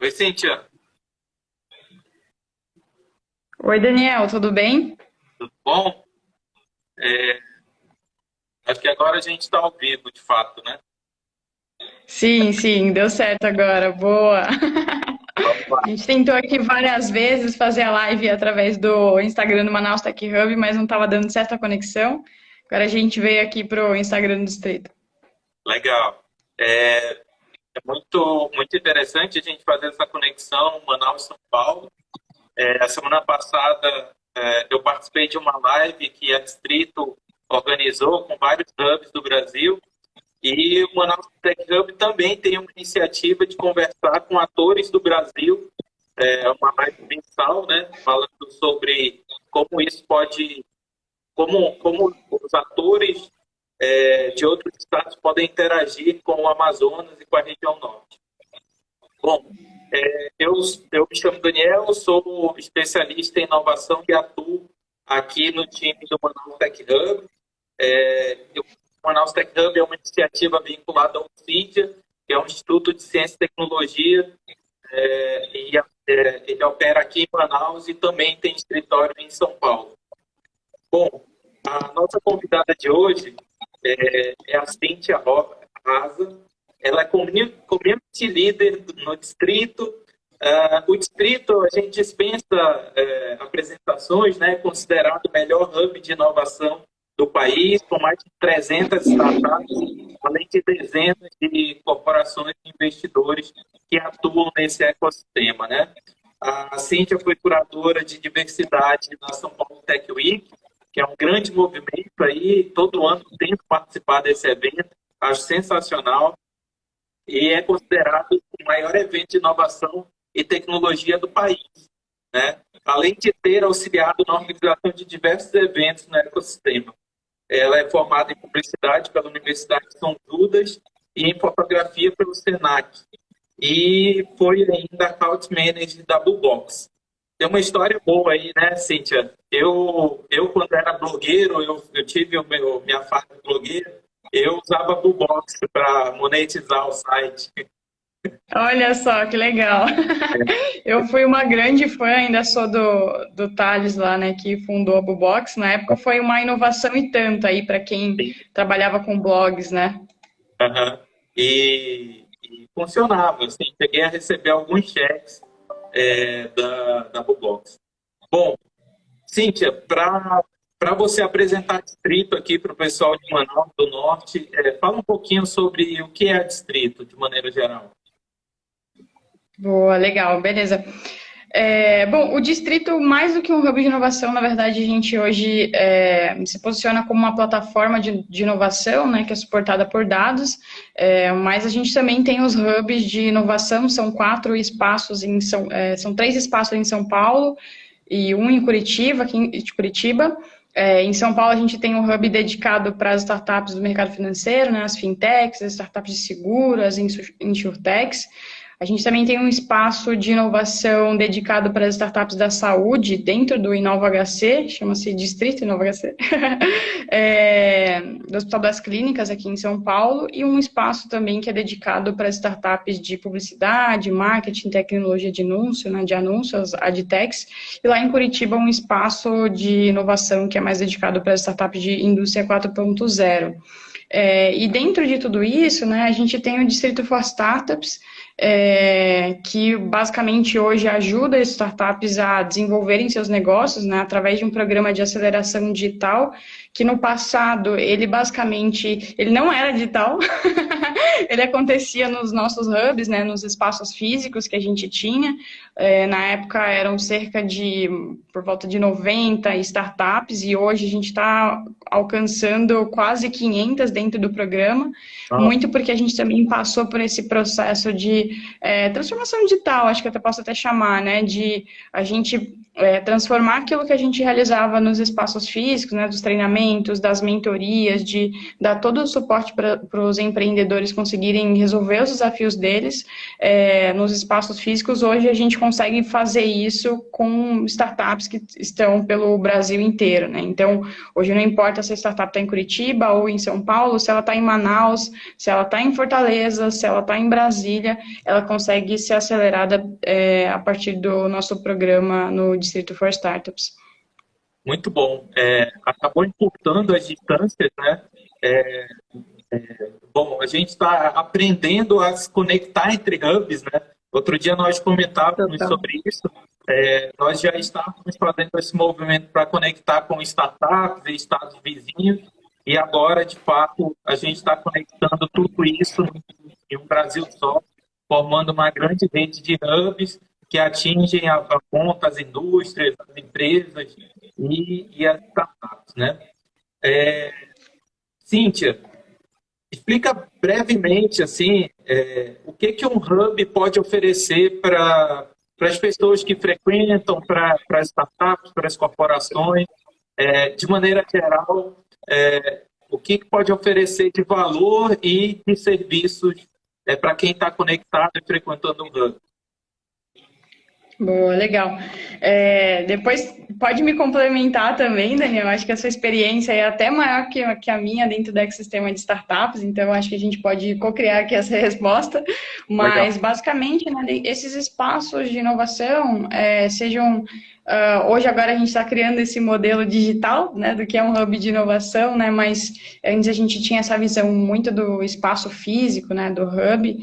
Oi, Cíntia, Oi, Daniel, tudo bem? tudo bom? É, acho que agora a gente está ao vivo, de fato, né? Sim, sim, deu certo agora, boa. Vamos lá. A gente tentou aqui várias vezes fazer a live através do Instagram do Manaus Tech Hub, mas não estava dando certa conexão. Agora a gente veio aqui pro Instagram do Distrito. Legal. É muito interessante a gente fazer essa conexão Manaus-São Paulo. A semana passada eu participei de uma live que a Distrito organizou com vários hubs do Brasil e o Manaus Tech Hub também tem uma iniciativa de conversar com atores do Brasil, uma live mensal, né? Falando sobre como isso pode como os atores de outros estados podem interagir com o Amazonas e com a região norte. Bom, eu, eu me chamo Daniel, sou especialista em inovação e atuo aqui no time do Manaus Tech Hub. O Manaus Tech Hub é uma iniciativa vinculada ao CIDIA, que é um Instituto de Ciência e Tecnologia, ele opera aqui em Manaus e também tem escritório em São Paulo. Bom, a nossa convidada de hoje é a Cíntia Raza. Ela é community leader no distrito. O distrito, a gente dispensa apresentações, né? Considerado o melhor hub de inovação do país, com mais de 300 startups, além de dezenas de corporações e investidores que atuam nesse ecossistema, né? A Cíntia foi curadora de diversidade na São Paulo Tech Week, que é um grande movimento aí, todo ano tento participar desse evento, acho sensacional, e é considerado o maior evento de inovação e tecnologia do país, né? Além de ter auxiliado na organização de diversos eventos no ecossistema. Ela é formada em publicidade pela Universidade de São Judas e em fotografia pelo Senac. E foi ainda account manager da Bullbox. Tem uma história boa aí, né, Cíntia? Quando era blogueiro, eu tive minha fase de blogueiro, eu usava a Bluebox para monetizar o site. Olha só, que legal. Eu fui uma grande fã, ainda sou do Thales lá, né, que fundou a Bubox. Na época foi uma inovação e tanto aí para quem trabalhava com blogs, né? Aham. E funcionava, assim, cheguei a receber alguns cheques da Bluebox. Bom, Cíntia, para você apresentar distrito aqui para o pessoal de Manaus do Norte, fala um pouquinho sobre o que é distrito, de maneira geral. Boa, legal, beleza. Bom, o distrito, mais do que um hub de inovação, na verdade, a gente hoje se posiciona como uma plataforma de inovação, né, que é suportada por dados, mas a gente também tem os hubs de inovação, são quatro espaços, são três espaços em São Paulo e um em Curitiba, de Curitiba. Em São Paulo, a gente tem um hub dedicado para as startups do mercado financeiro, né, as fintechs, as startups de seguro, as insurtechs. A gente também tem um espaço de inovação dedicado para as startups da saúde dentro do InovaHC, chama-se Distrito InovaHC, do Hospital das Clínicas aqui em São Paulo, e um espaço também que é dedicado para startups de publicidade, marketing, tecnologia de anúncio, né, de anúncios, adtechs, e lá em Curitiba um espaço de inovação que é mais dedicado para as startups de indústria 4.0. E dentro de tudo isso, né, a gente tem o Distrito for Startups, que basicamente hoje ajuda as startups a desenvolverem seus negócios, né, através de um programa de aceleração digital, que no passado ele não era digital, ele acontecia nos nossos hubs, né, nos espaços físicos que a gente tinha. Na época eram por volta de 90 startups, e hoje a gente está alcançando quase 500 dentro do programa, Ah, muito porque a gente também passou por esse processo de transformação digital, acho que posso até chamar, né, de a gente transformar aquilo que a gente realizava nos espaços físicos, né, dos treinamentos, das mentorias, de dar todo o suporte para os empreendedores conseguirem resolver os desafios deles nos espaços físicos. Hoje a gente consegue fazer isso com startups que estão pelo Brasil inteiro, né? Então, hoje não importa se a startup está em Curitiba ou em São Paulo, se ela está em Manaus, se ela está em Fortaleza, se ela está em Brasília, ela consegue ser acelerada a partir do nosso programa no Distrito for Startups. Muito bom. Acabou encurtando as distâncias, né? Bom, a gente está aprendendo a se conectar entre hubs, né? Outro dia nós comentávamos sobre isso. Nós já estávamos fazendo esse movimento para conectar com startups e estados vizinhos, e agora, de fato, a gente está conectando tudo isso em um Brasil só, formando uma grande rede de hubs que atingem a ponta as indústrias, as empresas e as startups, né? Cíntia, explica brevemente assim, o que um hub pode oferecer para as pessoas que frequentam, para as startups, para as corporações, de maneira geral, o que pode oferecer de valor e de serviços para quem está conectado e frequentando um hub. Boa, legal. Depois pode me complementar também, Daniel. Acho que a sua experiência é até maior que a minha dentro do ecossistema de startups, então acho que a gente pode co-criar aqui essa resposta. Mas, legal. Basicamente, né, esses espaços de inovação sejam... hoje, agora, a gente está criando esse modelo digital, né, do que é um hub de inovação, né, mas antes a gente tinha essa visão muito do espaço físico, né, do hub.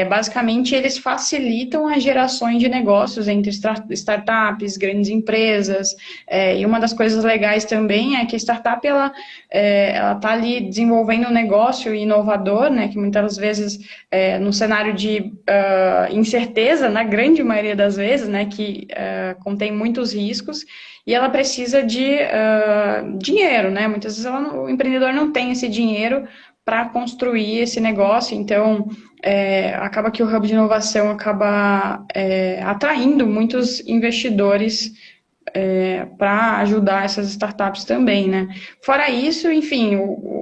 Basicamente, eles facilitam as gerações de negócios entre startups, grandes empresas, e uma das coisas legais também é que a startup, ela está ali desenvolvendo um negócio inovador, né, que muitas vezes, no cenário de incerteza, na grande maioria das vezes, né, que contém muitos riscos, e ela precisa de dinheiro, né? Muitas vezes o empreendedor não tem esse dinheiro para construir esse negócio, então acaba que o Hub de Inovação acaba atraindo muitos investidores para ajudar essas startups também, né? Fora isso, enfim,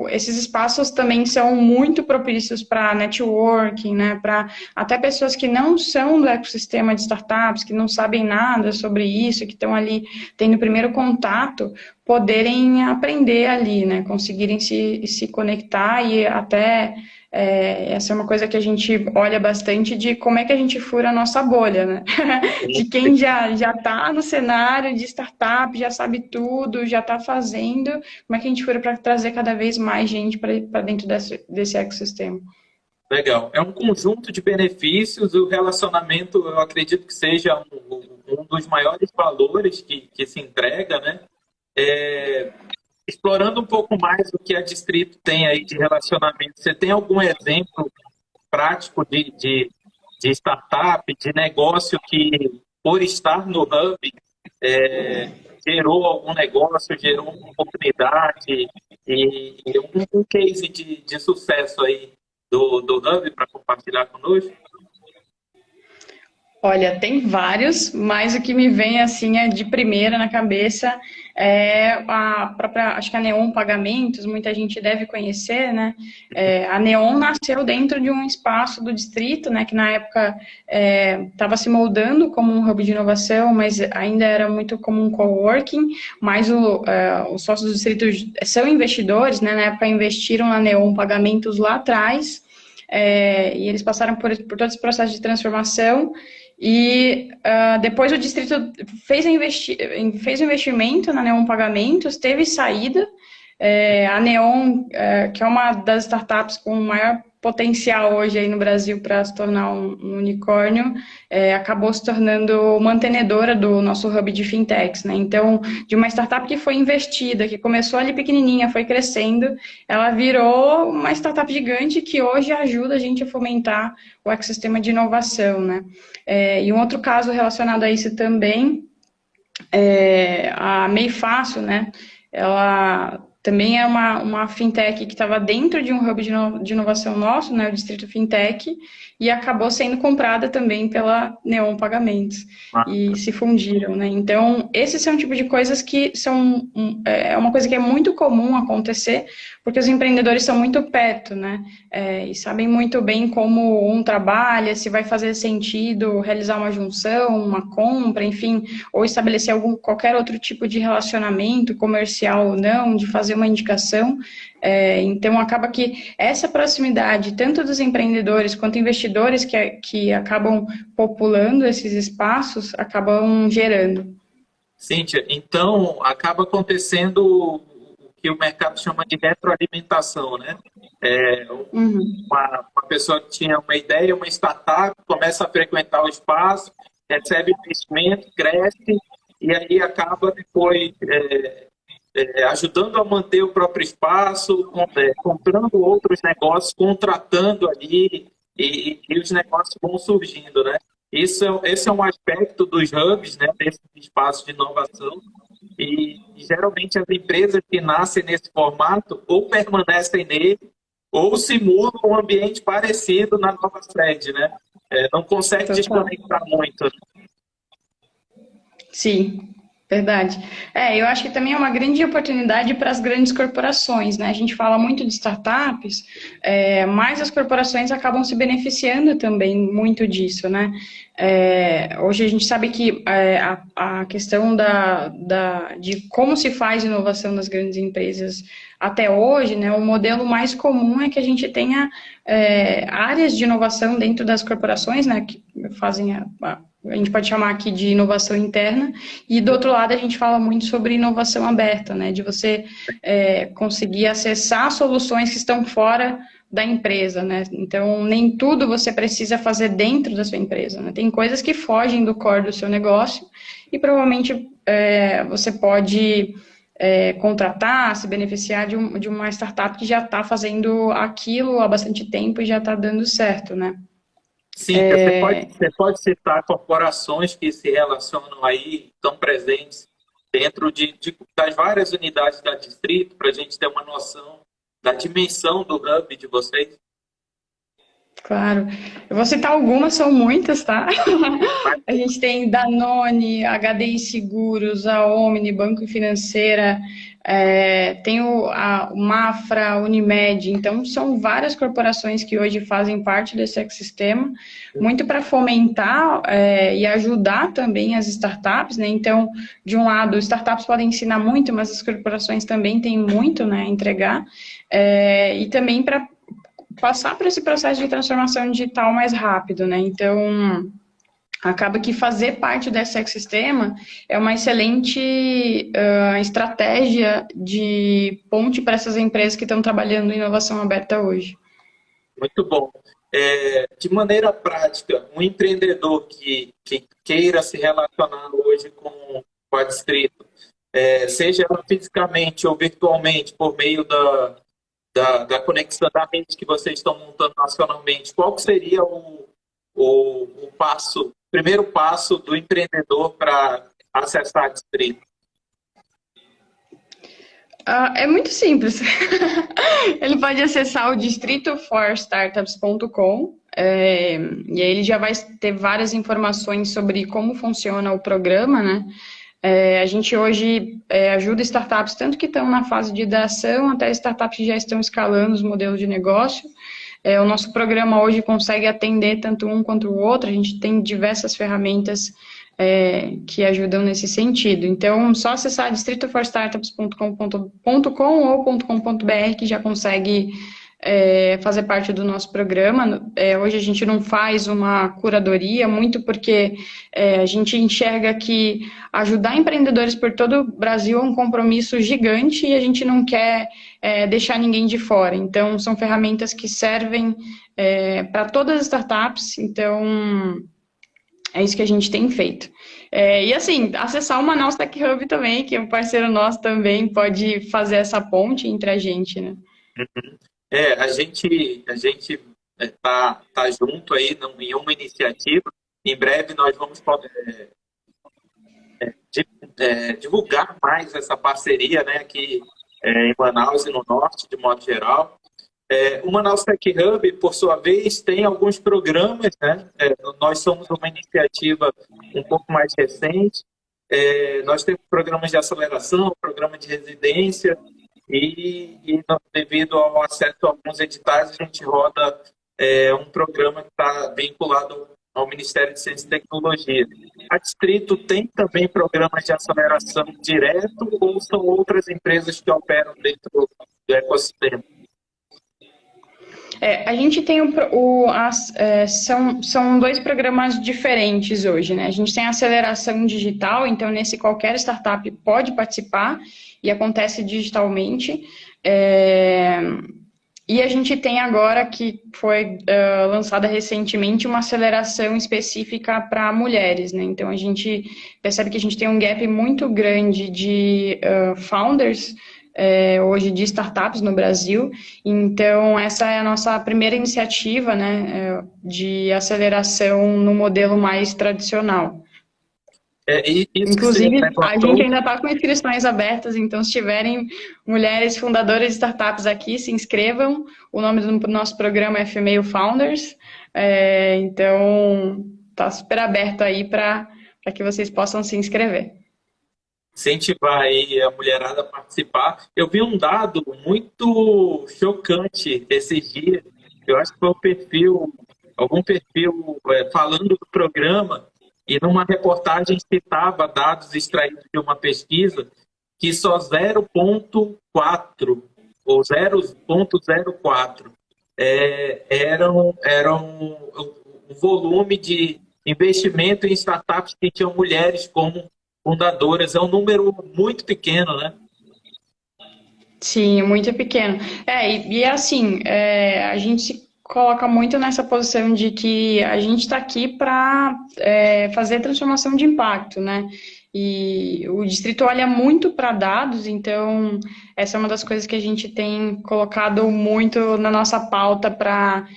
esses espaços também são muito propícios para networking, né? Para até pessoas que não são do ecossistema de startups, que não sabem nada sobre isso, que estão ali tendo o primeiro contato, poderem aprender ali, né? Conseguirem se conectar e até... essa é uma coisa que a gente olha bastante de como é que a gente fura a nossa bolha, né? De quem já está no cenário de startup, já sabe tudo, já está fazendo, como é que a gente fura para trazer cada vez mais gente para dentro desse ecossistema. Legal. É um conjunto de benefícios, o relacionamento, eu acredito que seja um dos maiores valores que se entrega, né? Explorando um pouco mais o que a Distrito tem aí de relacionamento, você tem algum exemplo prático de startup, de negócio que, por estar no Hub, gerou algum negócio, gerou uma oportunidade e um case de sucesso aí do Hub para compartilhar conosco? Olha, tem vários, mas o que me vem assim de primeira na cabeça a própria, acho que a Neon Pagamentos, muita gente deve conhecer, né? A Neon nasceu dentro de um espaço do distrito, né? Que na época estava se moldando como um hub de inovação, mas ainda era muito como um coworking, mas os sócios do distrito são investidores, né? Na época investiram na Neon Pagamentos lá atrás, e eles passaram por todo esse processo de transformação. E depois o distrito fez o investimento na Neon Pagamentos, teve saída. A Neon, que é uma das startups com maior potencial hoje aí no Brasil para se tornar um unicórnio, acabou se tornando mantenedora do nosso hub de fintechs, né? Então, de uma startup que foi investida, que começou ali pequenininha, foi crescendo, ela virou uma startup gigante que hoje ajuda a gente a fomentar o ecossistema de inovação, né? E um outro caso relacionado a isso também, a Meifácil, né? Ela também é uma fintech que estava dentro de um hub de inovação nosso, né, o Distrito Fintech, e acabou sendo comprada também pela Neon Pagamentos, e se fundiram, né? Então, esses são o tipo de coisas que são uma coisa que é muito comum acontecer, porque os empreendedores estão muito perto, né? E sabem muito bem como um trabalha, se vai fazer sentido realizar uma junção, uma compra, enfim, ou estabelecer qualquer outro tipo de relacionamento comercial ou não, de fazer uma indicação. Então, acaba que essa proximidade, tanto dos empreendedores quanto investidores que acabam populando esses espaços, acabam gerando. Cíntia, então acaba acontecendo o que o mercado chama de retroalimentação, né? Uma pessoa que tinha uma ideia, uma startup, começa a frequentar o espaço, recebe investimento, cresce, e aí acaba depois ajudando a manter o próprio espaço, comprando outros negócios, contratando ali, e os negócios vão surgindo, né? Esse é um aspecto dos hubs, né, desses espaços de inovação, e geralmente as empresas que nascem nesse formato ou permanecem nele, ou se mudam um ambiente parecido na nova sede, né? Não consegue desconectar muito. Sim, verdade. Eu acho que também é uma grande oportunidade para as grandes corporações, né? A gente fala muito de startups, mas as corporações acabam se beneficiando também muito disso, né? Hoje a gente sabe que a questão de como se faz inovação nas grandes empresas até hoje, né? O modelo mais comum é que a gente tenha áreas de inovação dentro das corporações, né? Que fazem a gente pode chamar aqui de inovação interna, e do outro lado a gente fala muito sobre inovação aberta, né, de você conseguir acessar soluções que estão fora da empresa, né, então nem tudo você precisa fazer dentro da sua empresa, né, tem coisas que fogem do core do seu negócio, e provavelmente você pode contratar, se beneficiar de uma startup que já está fazendo aquilo há bastante tempo e já está dando certo, né. Sim, você pode citar corporações que se relacionam aí, estão presentes dentro das várias unidades da Distrito, para a gente ter uma noção da dimensão do hub de vocês? Claro. Eu vou citar algumas, são muitas, tá? A gente tem Danone, HDI Seguros, a Omni, Banco Financeira, tem o Mafra, Unimed, então são várias corporações que hoje fazem parte desse ecossistema, muito para fomentar e ajudar também as startups, né? Então, de um lado, startups podem ensinar muito, mas as corporações também têm muito, né, a entregar, e também para passar por esse processo de transformação digital mais rápido, né? Então, acaba que fazer parte desse ecossistema é uma excelente estratégia de ponte para essas empresas que estão trabalhando em inovação aberta hoje. Muito bom. De maneira prática, um empreendedor que queira se relacionar hoje com a Distrito, seja ela fisicamente ou virtualmente, por meio da conexão da rede que vocês estão montando nacionalmente, qual que seria o primeiro passo do empreendedor para acessar a Distrito? É muito simples. Ele pode acessar o distritoforstartups.com e aí ele já vai ter várias informações sobre como funciona o programa, né? A gente hoje ajuda startups, tanto que estão na fase de ideação, até startups que já estão escalando os modelos de negócio. O nosso programa hoje consegue atender tanto um quanto o outro, a gente tem diversas ferramentas que ajudam nesse sentido. Então, só acessar distritoforstartups.com ou .com.br que já consegue fazer parte do nosso programa. Hoje a gente não faz uma curadoria, muito porque a gente enxerga que ajudar empreendedores por todo o Brasil é um compromisso gigante e a gente não quer deixar ninguém de fora. Então, são ferramentas que servem para todas as startups, então é isso que a gente tem feito. E assim, acessar o Manaus Tech Hub também, que é um parceiro nosso também, pode fazer essa ponte entre a gente, né? A gente tá junto aí em uma iniciativa. Em breve nós vamos divulgar mais essa parceria, né? Que em Manaus e no Norte, de modo geral. O Manaus Tech Hub, por sua vez, tem alguns programas, né? Nós somos uma iniciativa um pouco mais recente. Nós temos programas de aceleração, programa de residência, devido ao acesso a alguns editais, a gente roda um programa que está vinculado ao Ministério de Ciência e Tecnologia. A Distrito tem também programas de aceleração direto ou são outras empresas que operam dentro do ecossistema? A gente tem são dois programas diferentes hoje, né? A gente tem a aceleração digital, então nesse qualquer startup pode participar e acontece digitalmente. E a gente tem agora, que foi lançada recentemente, uma aceleração específica para mulheres, né? Então a gente percebe que a gente tem um gap muito grande de founders hoje de startups no Brasil. Então essa é a nossa primeira iniciativa, né, de aceleração no modelo mais tradicional. Inclusive, a gente ainda está com inscrições abertas, então se tiverem mulheres fundadoras de startups aqui, se inscrevam. O nome do nosso programa é Female Founders, então está super aberto aí para que vocês possam se inscrever. Incentivar aí a mulherada a participar. Eu vi um dado muito chocante esses dias. Eu acho que foi algum perfil falando do programa, e numa reportagem citava dados extraídos de uma pesquisa que só 0,4 ou 0,04 eram o volume de investimento em startups que tinham mulheres como fundadoras. É um número muito pequeno, né? Sim, muito pequeno. E assim, a gente se coloca muito nessa posição de que a gente está aqui para fazer transformação de impacto, né? E o distrito olha muito para dados, então essa é uma das coisas que a gente tem colocado muito na nossa pauta para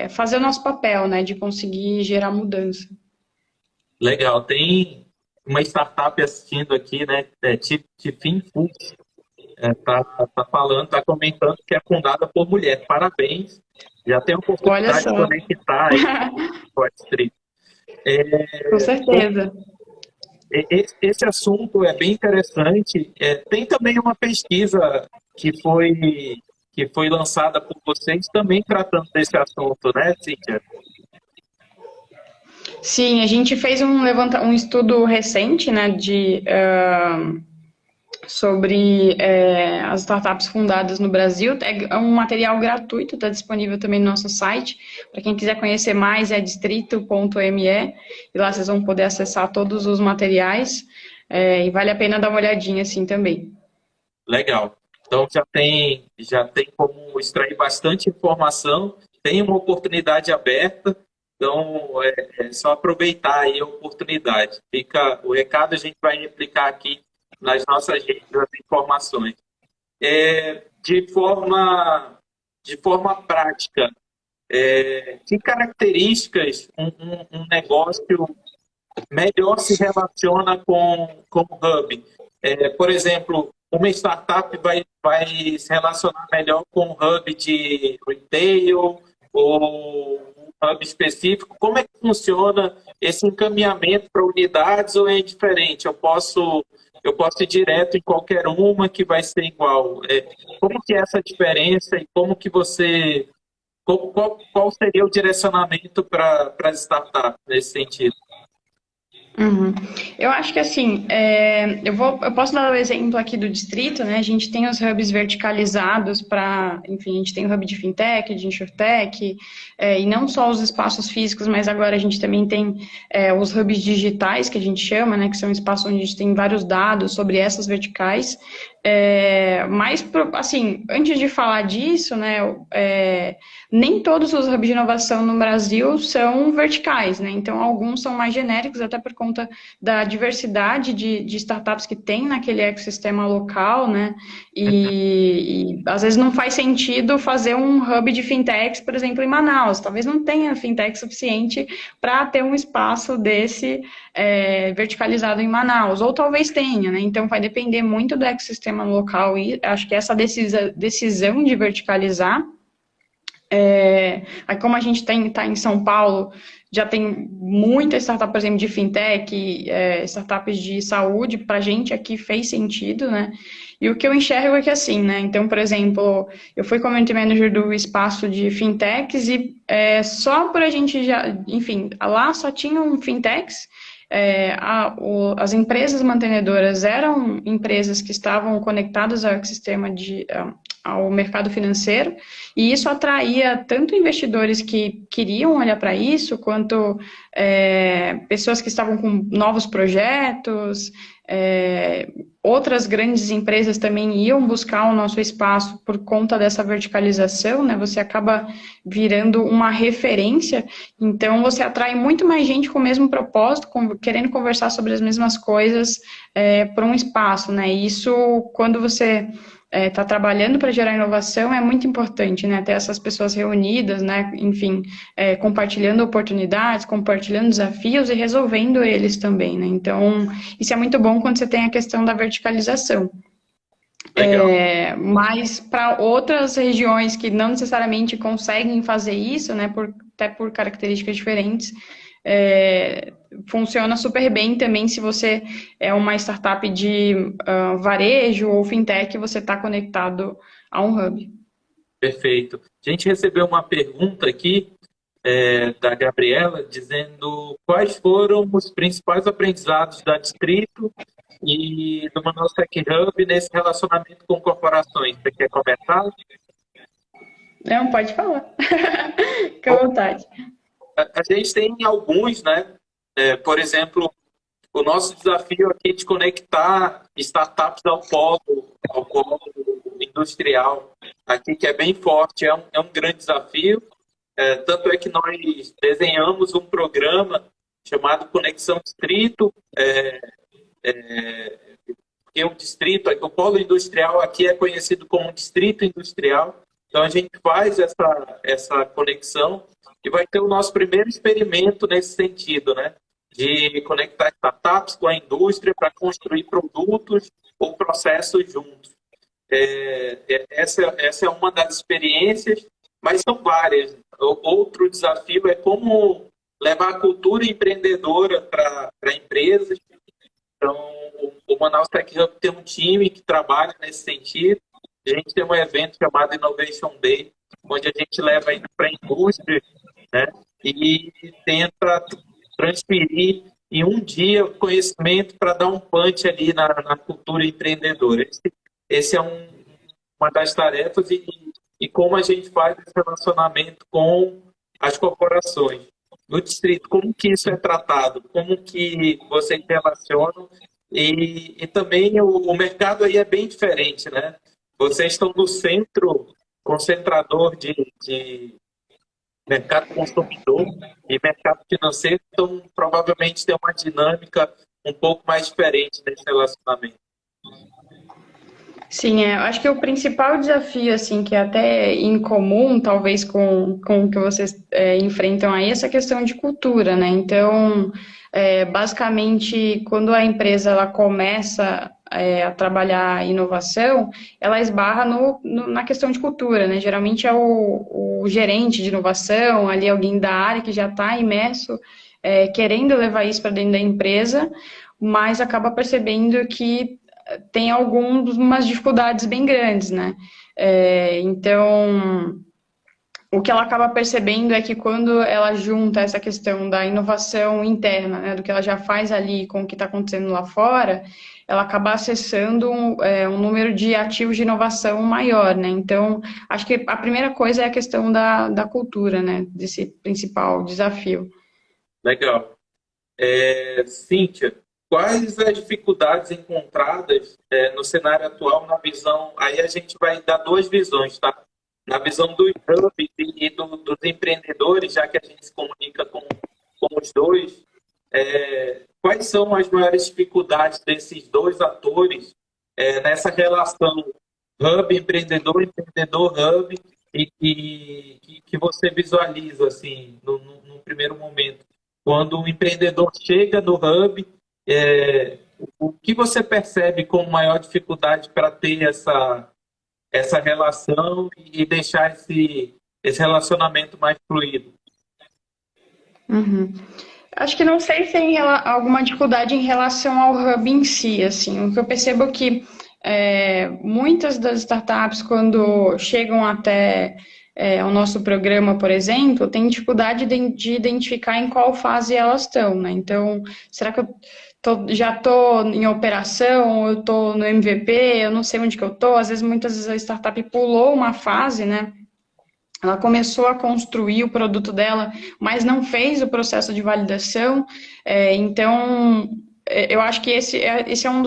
fazer o nosso papel, né? De conseguir gerar mudança. Legal. Tem uma startup assistindo aqui, né? Tifin Foods. Tá comentando que é fundada por mulher. Parabéns. Já tem a oportunidade de conectar aí com a Distrito. Com certeza. Esse assunto é bem interessante. Tem também uma pesquisa que foi lançada por vocês também tratando desse assunto, né, Cíntia? Sim, a gente fez um estudo recente, né, sobre as startups fundadas no Brasil. É um material gratuito, está disponível também no nosso site. Para quem quiser conhecer mais, é distrito.me, e lá vocês vão poder acessar todos os materiais, e vale a pena dar uma olhadinha assim também. Legal. Então já tem como extrair bastante informação, tem uma oportunidade aberta, então é só aproveitar aí a oportunidade. O recado a gente vai replicar aqui nas nossas redes, as informações. De forma prática, que características um negócio melhor se relaciona com o Hub? Por exemplo, uma startup vai se relacionar melhor com um Hub de retail ou um Hub específico? Como é que funciona esse encaminhamento para unidades, ou é diferente? Eu posso ir direto em qualquer uma que vai ser igual. Como que é essa diferença e como que você... Qual seria o direcionamento para as startups nesse sentido? Uhum. Eu acho que assim, eu posso dar o exemplo aqui do distrito, né? A gente tem os hubs verticalizados para, enfim, a gente tem o hub de fintech, de insurtech, e não só os espaços físicos, mas agora a gente também tem os hubs digitais, que a gente chama, né? Que são espaços onde a gente tem vários dados sobre essas verticais. Mas, assim, antes de falar disso, né? Nem todos os hubs de inovação no Brasil são verticais, né? Então, alguns são mais genéricos, até por conta da diversidade de startups que tem naquele ecossistema local, né? E às vezes não faz sentido fazer um hub de fintechs, por exemplo, em Manaus. Talvez não tenha fintech suficiente para ter um espaço desse verticalizado em Manaus, ou talvez tenha, né? Então vai depender muito do ecossistema local e acho que essa decisão de verticalizar, aí como a gente está em São Paulo, já tem muita startup, por exemplo, de fintech, startups de saúde, para a gente aqui fez sentido, né? E o que eu enxergo é que assim, né? Então, por exemplo, eu fui community manager do espaço de fintechs e só por a gente já, enfim, lá só tinham fintechs. As empresas mantenedoras eram empresas que estavam conectadas ao ecossistema ao mercado financeiro, e isso atraía tanto investidores que queriam olhar para isso, quanto pessoas que estavam com novos projetos. Outras grandes empresas também iam buscar o nosso espaço por conta dessa verticalização, né? Você acaba virando uma referência, então você atrai muito mais gente com o mesmo propósito, querendo conversar sobre as mesmas coisas por um espaço, né? E isso, quando você está trabalhando para gerar inovação, é muito importante, né? Ter essas pessoas reunidas, né? Enfim, compartilhando oportunidades, compartilhando desafios e resolvendo eles também, né? Então, isso é muito bom quando você tem a questão da verticalização. Mas para outras regiões que não necessariamente conseguem fazer isso, né? Até por características diferentes, funciona super bem também se você é uma startup de varejo ou fintech, você está conectado a um hub. Perfeito. A gente recebeu uma pergunta aqui da Gabriela, dizendo quais foram os principais aprendizados da Distrito e do Manaus Tech Hub nesse relacionamento com corporações. Você quer comentar? Não, pode falar. Fique à vontade. A gente tem alguns, né? Por exemplo, o nosso desafio aqui é de conectar startups ao polo industrial, aqui que é bem forte, é um grande desafio. Tanto é que nós desenhamos um programa chamado Conexão Distrito, porque o distrito, o polo industrial aqui é conhecido como distrito industrial. Então a gente faz essa conexão e vai ter o nosso primeiro experimento nesse sentido, né? De conectar startups com a indústria para construir produtos ou processos juntos. Essa é uma das experiências, mas são várias. Outro desafio é como levar a cultura empreendedora para empresas. Então, o Manaus Tech Hub tem um time que trabalha nesse sentido. A gente tem um evento chamado Innovation Day, onde a gente leva isso para a indústria, né? E tenta transferir em um dia o conhecimento para dar um punch ali na cultura empreendedora. Esse é uma das tarefas e como a gente faz esse relacionamento com as corporações. No distrito, como que isso é tratado? Como que vocês relacionam? E também o mercado aí é bem diferente, né? Vocês estão no centro concentrador de mercado consumidor e mercado financeiro, então provavelmente tem uma dinâmica um pouco mais diferente nesse relacionamento. Sim, eu acho que o principal desafio, assim, que é até incomum, talvez, com o que vocês enfrentam aí, é essa questão de cultura, né? Então, basicamente, quando a empresa ela começa a trabalhar inovação, ela esbarra na questão de cultura, né? Geralmente é o gerente de inovação, ali alguém da área que já está imerso, querendo levar isso para dentro da empresa, mas acaba percebendo que tem algumas dificuldades bem grandes, né? Então, o que ela acaba percebendo é que quando ela junta essa questão da inovação interna, né, do que ela já faz ali com o que está acontecendo lá fora, ela acaba acessando um número de ativos de inovação maior, né? Então, acho que a primeira coisa é a questão da cultura, né? Desse principal desafio. Legal. Cíntia, quais as dificuldades encontradas no cenário atual na visão? Aí a gente vai dar duas visões, tá? Na visão dos hubs e dos empreendedores, já que a gente se comunica com os dois, quais são as maiores dificuldades desses dois atores nessa relação hub-empreendedor, empreendedor-hub, e que você visualiza assim, no primeiro momento? quando um empreendedor chega no Hub, o que você percebe como maior dificuldade para ter essa relação e deixar esse relacionamento mais fluido? Uhum. Acho que não sei se tem alguma dificuldade em relação ao hub em si, assim, o que eu percebo é que muitas das startups, quando chegam até o nosso programa, por exemplo, têm dificuldade de identificar em qual fase elas estão, né? Então, será que eu já estou em operação, eu estou no MVP, eu não sei onde que eu estou, às vezes muitas vezes a startup pulou uma fase, né? Ela começou a construir o produto dela, mas não fez o processo de validação. Então, eu acho que esse é um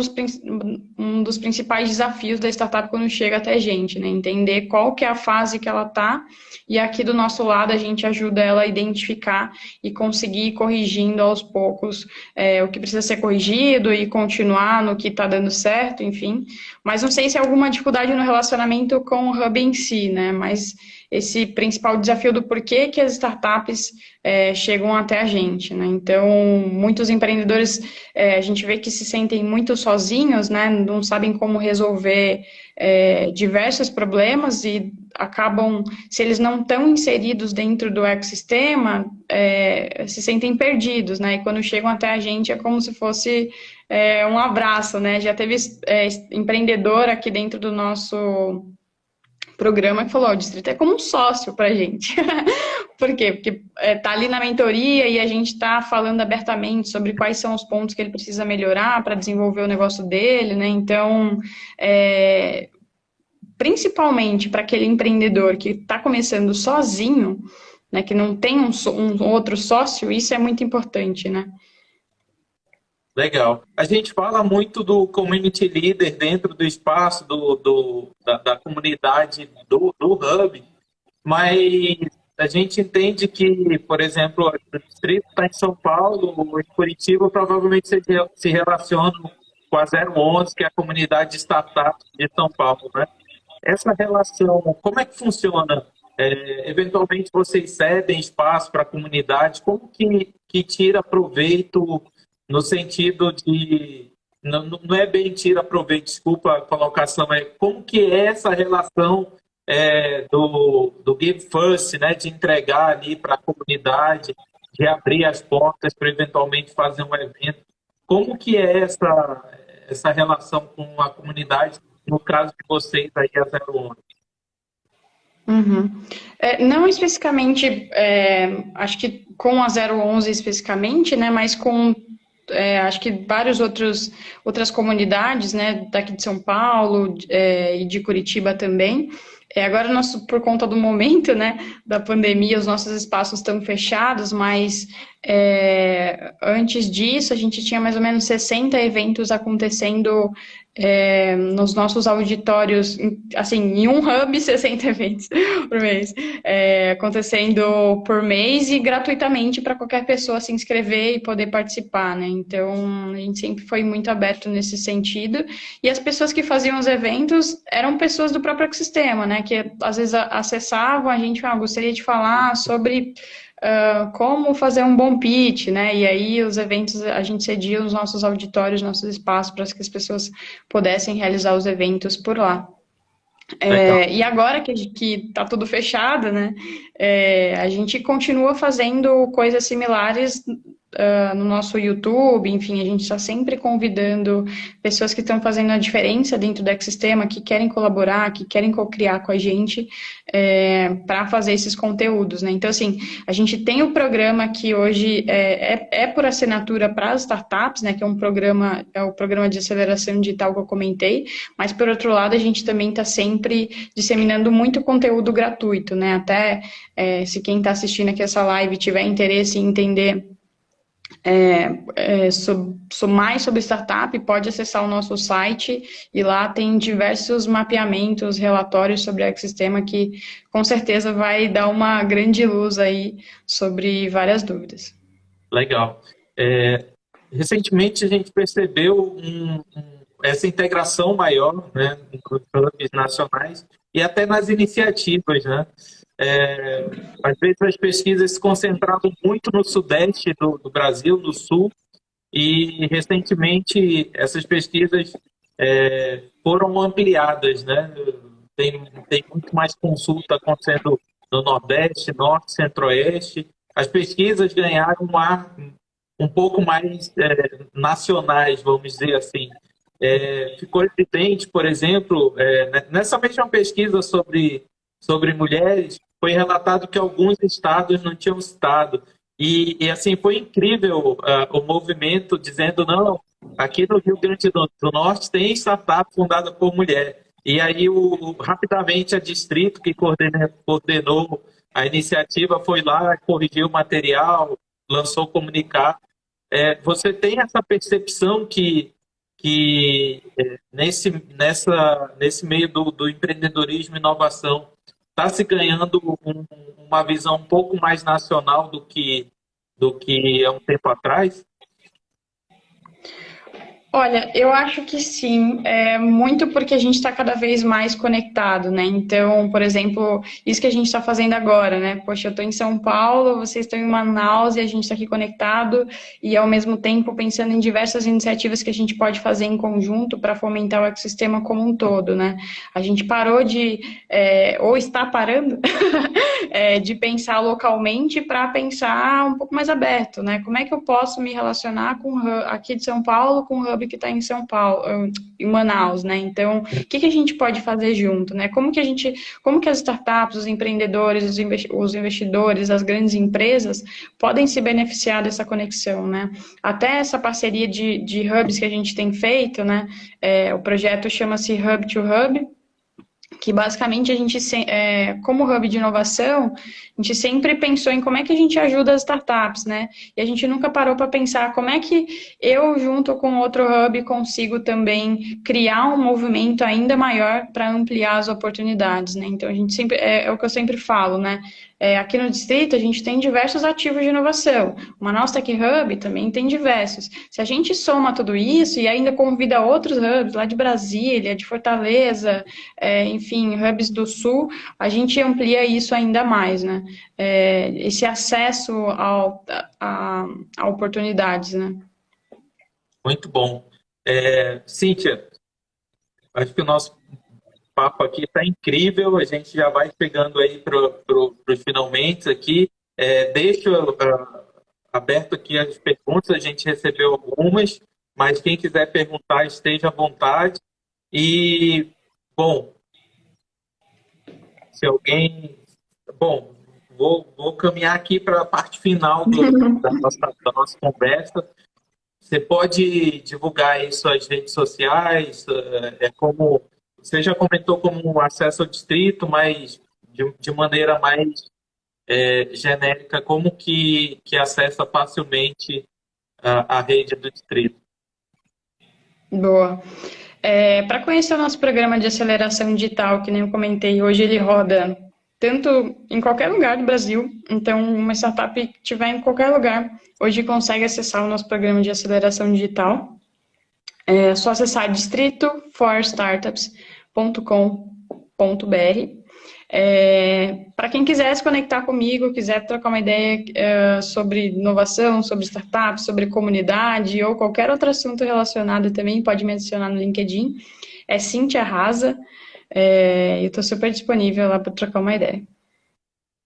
dos principais desafios da startup quando chega até a gente, né? Entender qual que é a fase que ela está, e aqui do nosso lado a gente ajuda ela a identificar e conseguir ir corrigindo aos poucos o que precisa ser corrigido e continuar no que está dando certo, enfim. Mas não sei se é alguma dificuldade no relacionamento com o Hub em si, né? Mas esse principal desafio do porquê que as startups chegam até a gente, né? Então, muitos empreendedores, a gente vê que se sentem muito sozinhos, né? Não sabem como resolver diversos problemas e acabam, se eles não estão inseridos dentro do ecossistema, se sentem perdidos, né? E quando chegam até a gente é como se fosse um abraço, né? Já teve empreendedor aqui dentro do nosso programa que falou, o Distrito é como um sócio para a gente. Por quê? Porque tá ali na mentoria e a gente está falando abertamente sobre quais são os pontos que ele precisa melhorar para desenvolver o negócio dele, né? Então, principalmente para aquele empreendedor que está começando sozinho, né, que não tem um outro sócio, isso é muito importante, né? Legal. A gente fala muito do community leader dentro do espaço da comunidade do Hub, mas a gente entende que, por exemplo, o distrito está em São Paulo, em Curitiba, provavelmente se relaciona com a 011, que é a comunidade de startups de São Paulo, né? Essa relação, como é que funciona? Eventualmente vocês cedem espaço para a comunidade, como que tira proveito no sentido de... Não é bem tira proveito, desculpa a colocação, é como que é essa relação do Give First, né, de entregar ali para a comunidade, de abrir as portas para eventualmente fazer um evento. Como que é essa relação com a comunidade, no caso de vocês aí, a 011? Uhum. Não especificamente, acho que com a 011 especificamente, né, mas com acho que outras comunidades, né, daqui de São Paulo e de Curitiba também. Agora, por conta do momento, né, da pandemia, os nossos espaços estão fechados, mas antes disso, a gente tinha mais ou menos 60 eventos acontecendo nos nossos auditórios, assim, em um hub, 60 eventos por mês, acontecendo por mês e gratuitamente para qualquer pessoa se inscrever e poder participar, né? Então, a gente sempre foi muito aberto nesse sentido, e as pessoas que faziam os eventos eram pessoas do próprio ecossistema, né? Que às vezes acessavam a gente, gostaria de falar sobre como fazer um bom pitch, né? E aí os eventos a gente cedia os nossos auditórios, nossos espaços para que as pessoas pudessem realizar os eventos por lá. E agora que está tudo fechado, né? A gente continua fazendo coisas similares no nosso YouTube, enfim, a gente está sempre convidando pessoas que estão fazendo a diferença dentro do ecossistema, que querem colaborar, que querem co-criar com a gente para fazer esses conteúdos, né? Então, assim, a gente tem o programa que hoje é por assinatura para as startups, né? Que é o programa de aceleração digital que eu comentei, mas, por outro lado, a gente também está sempre disseminando muito conteúdo gratuito, né? Até se quem está assistindo aqui essa live tiver interesse em entender mais sobre startup, pode acessar o nosso site e lá tem diversos mapeamentos, relatórios sobre o ecossistema que com certeza vai dar uma grande luz aí sobre várias dúvidas. Legal. Recentemente a gente percebeu essa integração maior, né, nos hubs nacionais e até nas iniciativas, né? às vezes as pesquisas se concentravam muito no sudeste do Brasil, no sul, e recentemente essas pesquisas foram ampliadas, né? Tem muito mais consulta acontecendo no Nordeste, Norte, Centro-Oeste. As pesquisas ganharam um ar um pouco mais nacionais, vamos dizer assim. Ficou evidente, por exemplo, nessa mesma pesquisa sobre mulheres, foi relatado que alguns estados não tinham citado. E assim, foi incrível o movimento dizendo, não, aqui no Rio Grande do Norte tem startup fundada por mulher. E aí, rapidamente, a Distrito, que coordenou a iniciativa, foi lá, corrigiu o material, lançou comunicado. Você tem essa percepção que nesse meio do empreendedorismo e inovação está se ganhando uma visão um pouco mais nacional do que há um tempo atrás? Olha, eu acho que sim, muito porque a gente está cada vez mais conectado, né? Então, por exemplo, isso que a gente está fazendo agora, né? Poxa, eu estou em São Paulo, vocês estão em Manaus e a gente está aqui conectado e, ao mesmo tempo, pensando em diversas iniciativas que a gente pode fazer em conjunto para fomentar o ecossistema como um todo, né? A gente parou ou está parando, de pensar localmente para pensar um pouco mais aberto, né? Como é que eu posso me relacionar com aqui de São Paulo com o hub que está em São Paulo, em Manaus, né? Então, o que a gente pode fazer junto, né? Como que as startups, os empreendedores, os investidores, as grandes empresas podem se beneficiar dessa conexão, né? Até essa parceria de hubs que a gente tem feito, né? O projeto chama-se Hub to Hub, que basicamente a gente, como hub de inovação, a gente sempre pensou em como é que a gente ajuda as startups, né? E a gente nunca parou para pensar como é que eu, junto com outro hub, consigo também criar um movimento ainda maior para ampliar as oportunidades, né? Então, a gente sempre, é o que eu sempre falo, né? Aqui no Distrito, a gente tem diversos ativos de inovação. O Manaus Tech Hub também tem diversos. Se a gente soma tudo isso e ainda convida outros hubs lá de Brasília, de Fortaleza, enfim, hubs do Sul, a gente amplia isso ainda mais, né? Esse acesso a oportunidades, né? Muito bom. Cíntia, acho que o nosso papo aqui está incrível, a gente já vai chegando aí para os finalmente aqui. Deixo aberto aqui as perguntas, a gente recebeu algumas, mas quem quiser perguntar, esteja à vontade. E, bom, se alguém... Bom, vou caminhar aqui para a parte final da nossa conversa. Você pode divulgar aí suas redes sociais, como você já comentou como um acesso ao distrito, mas de maneira mais genérica, como que acessa facilmente a rede do distrito? Boa. Para conhecer o nosso programa de aceleração digital, que nem eu comentei, hoje ele roda tanto em qualquer lugar do Brasil, então uma startup que estiver em qualquer lugar, hoje consegue acessar o nosso programa de aceleração digital. É só acessar distritoforstartups.com.br. Para quem quiser se conectar comigo, quiser trocar uma ideia sobre inovação, sobre startups, sobre comunidade ou qualquer outro assunto relacionado também, pode me adicionar no LinkedIn. É Cíntia Raza. Eu estou super disponível lá para trocar uma ideia.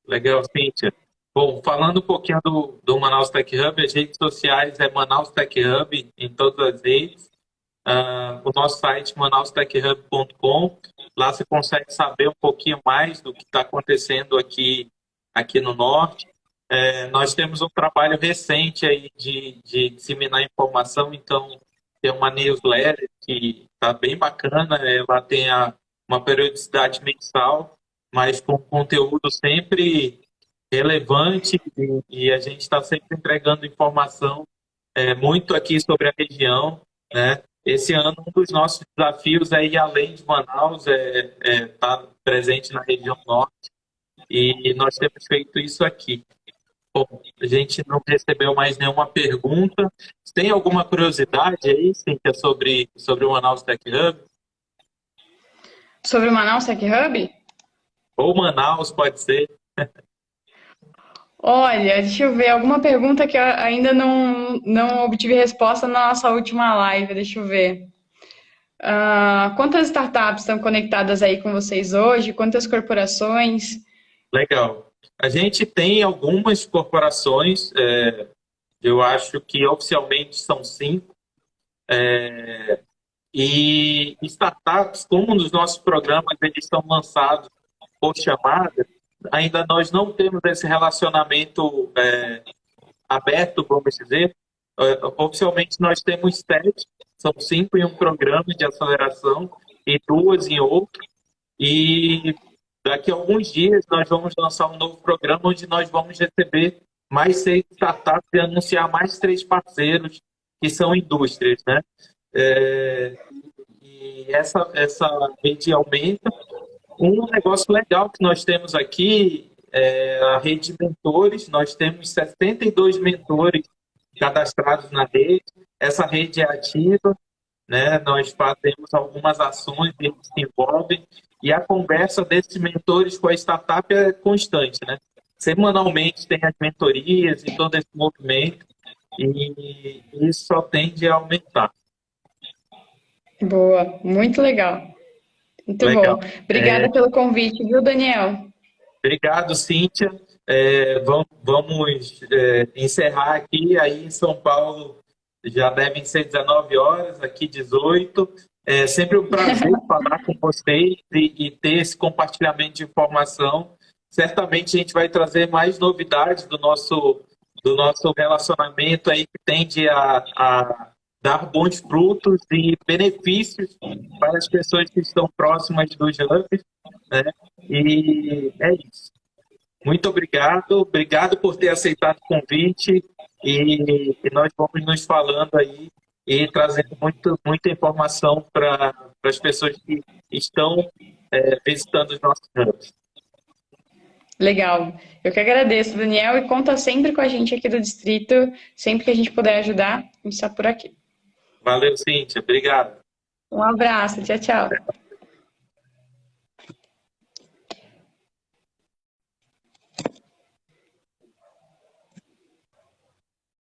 Legal, Cíntia. Bom, falando um pouquinho do Manaus Tech Hub, as redes sociais é Manaus Tech Hub em todas as redes. O nosso site manaustechhub.com. Lá você consegue saber um pouquinho mais do que está acontecendo aqui no Norte. Nós temos um trabalho recente aí de disseminar informação, então tem uma newsletter que está bem bacana, ela tem uma periodicidade mensal, mas com conteúdo sempre relevante e a gente está sempre entregando informação muito aqui sobre a região, né? Esse ano, um dos nossos desafios é ir além de Manaus, estar presente na região norte, e nós temos feito isso aqui. Bom, a gente não recebeu mais nenhuma pergunta. Tem alguma curiosidade aí, Cíntia, sobre o Manaus Tech Hub? Sobre o Manaus Tech Hub? Ou Manaus, pode ser. Olha, deixa eu ver, alguma pergunta que eu ainda não obtive resposta na nossa última live, deixa eu ver. Quantas startups estão conectadas aí com vocês hoje? Quantas corporações? Legal. A gente tem algumas corporações, eu acho que oficialmente são 5, e startups, como nos nossos programas eles são lançados por chamada, ainda nós não temos esse relacionamento aberto, vamos dizer. Oficialmente nós temos 7, são 5 em um programa de aceleração e 2 em outro. E daqui a alguns dias nós vamos lançar um novo programa onde nós vamos receber mais 6 startups e anunciar mais 3 parceiros que são indústrias, né? E essa rede aumenta. Um negócio legal que nós temos aqui é a rede de mentores. Nós temos 72 mentores cadastrados na rede. Essa rede é ativa, né? Nós fazemos algumas ações, eles se envolvem, e a conversa desses mentores com a startup é constante, né? Semanalmente tem as mentorias e todo esse movimento, e isso só tende a aumentar. Boa, muito legal. Muito bom. Legal. Obrigada pelo convite, viu, Daniel? Obrigado, Cíntia. Vamos encerrar aqui. Aí em São Paulo já devem ser 19 horas, aqui 18. É sempre um prazer falar com vocês e ter esse compartilhamento de informação. Certamente a gente vai trazer mais novidades do nosso relacionamento aí, que tende a dar bons frutos e benefícios para as pessoas que estão próximas dos hubs, né? E é isso. Muito obrigado por ter aceitado o convite, e nós vamos nos falando aí e trazendo muita informação para as pessoas que estão visitando os nossos hubs. Legal. Eu que agradeço, Daniel, e conta sempre com a gente aqui do Distrito, sempre que a gente puder ajudar, a gente está por aqui. Valeu, Cíntia. Obrigado. Um abraço, tchau, tchau.